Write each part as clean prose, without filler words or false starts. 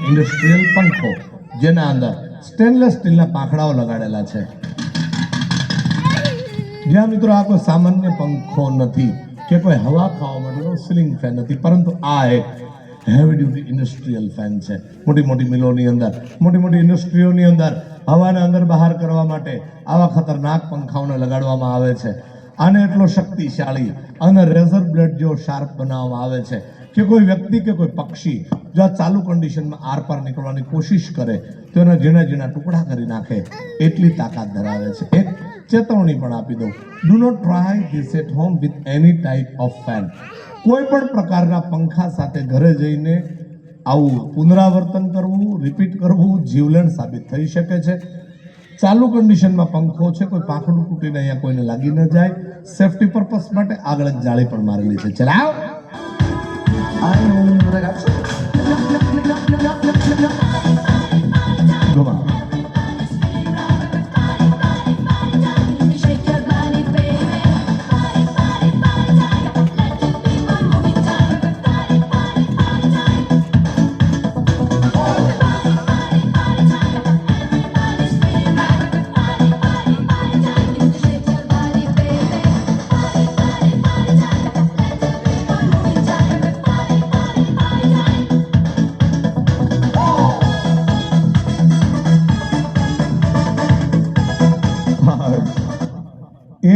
Industrial પંખો, જેના અંદર સ્ટેનલેસ સ્ટીલના પાંખડાઓ લગાડેલા છે. જ્યાં મિત્રો આ કોઈ સામાન્ય પંખો નથી કે કોઈ હવા ખાવા માટેનો સીલિંગ ફેન નથી, પરંતુ આ એક હેવી ડ્યુટી ઇન્ડસ્ટ્રીયલ ફેન છે. મોટી મોટી મિલોની અંદર, મોટી મોટી ઇન્ડસ્ટ્રીઓની અંદર હવાને અંદર બહાર કરવા માટે આવા ખતરનાક પંખાઓને લગાડવામાં આવે છે. આને એટલો શક્તિશાળી અને રેઝર બ્લેડ જેવો શાર્પ બનાવવામાં આવે છે કે કોઈ વ્યક્તિ કે કોઈ પક્ષી જો આ ચાલુ કન્ડિશનમાં આરપાર નીકળવાની કોશિશ કરે તો એના ઝીણા ઝીણા ટુકડા કરી નાખે એટલી તાકાત ધરાવે છે. એક ચેતવણી પણ આપી દઉં, do not try this at home with any type of fan. કોઈ પણ પ્રકારના પંખા સાથે ઘરે જઈને આવું પુનરાવર્તન કરવું, રિપીટ કરવું જીવલેણ સાબિત થઈ શકે છે. ચાલુ કન્ડિશનમાં પંખો છે, કોઈ પાંખડું તૂટીને અહીંયા કોઈને લાગી ન જાય, સેફટી પર્પસ માટે આગળ એક જાળી પણ મારેલી છે. ચલાવ.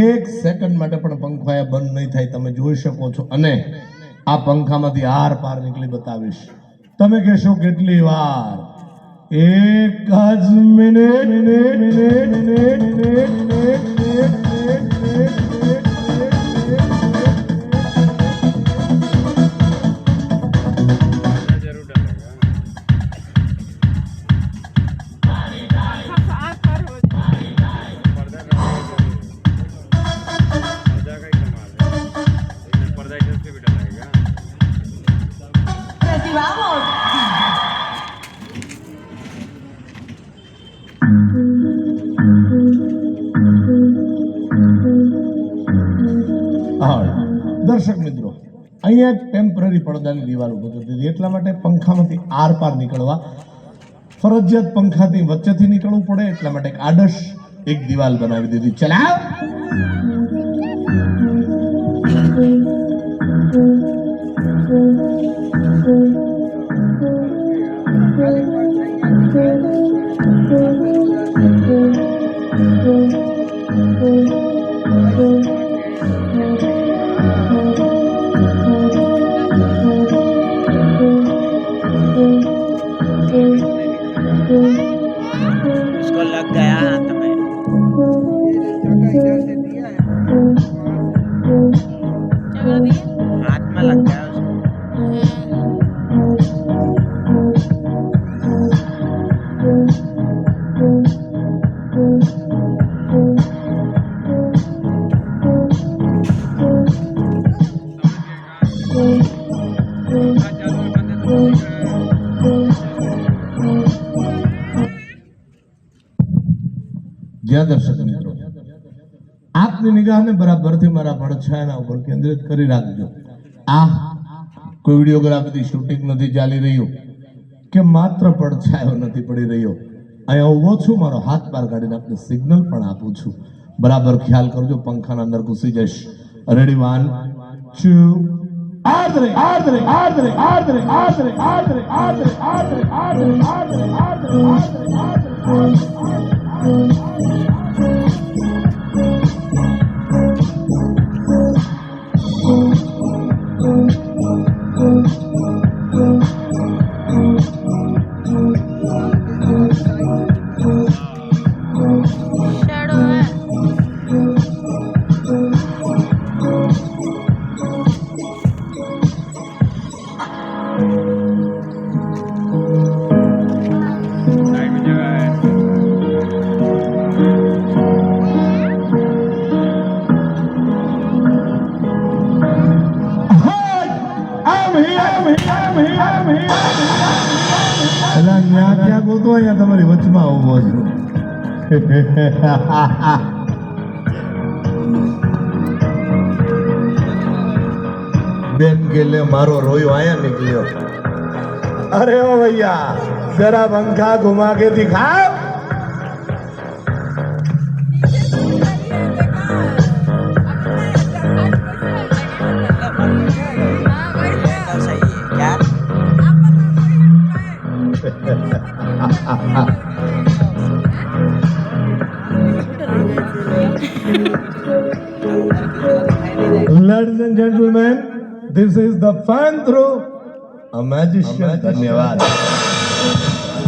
એક સેકન્ડ માટે પણ પંખો આ બંધ નહીં થાય, તમે જોઈ શકો છો. અને આ પંખામાંથી આર પાર નીકળી બતાવીશ. તમે કહેશો કેટલી વાર? એક જ દર્શક મિત્રો, અહીંયા ટેમ્પરરી પડદાની દિવાલ ઉભી હતી, એટલા માટે પંખામાંથી આર પાર નીકળવા ફરજિયાત પંખાથી વચ્ચેથી નીકળવું પડે, એટલા માટે આદર્શ એક દિવાલ બનાવી દીધી. ચલાવ. इसको लग गया हाथ में. हाथ में लग गया उसको. જ્યાં દર્શક મિત્રો, આપની નિગાહને બરાબરથી મારા પડછાયાના ઉપર કેન્દ્રિત કરી રાખજો. આ કોઈ વિડીયોગ્રાફીથી શૂટિંગ નથી ચાલી રહ્યું કે માત્ર પડછાયો નથી પડી રહ્યો. અહીંયા ઊભો છું, મારો હાથ બહાર કાઢીને આપને સિગ્નલ પણ આપું છું. બરાબર ખ્યાલ કરજો, પંખાના અંદર ઘૂસી જઈશ. રેડી? 1 2 આદરે આદરે આદરે આદરે આદરે આદરે આદરે આદરે આદરે આદરે આદરે ક્યાં ગોતો? અહીંયા તમારી વચમાં ઉભો છું. બેન કે લે મારો રોયો આયા નીકળ્યો. અરે ઓ ભૈયા, जरा पंखा घुमा के दिखाओ। ये तो सही है क्या? Ladies and gentlemen, this is the fan through a magician. धन्यवाद।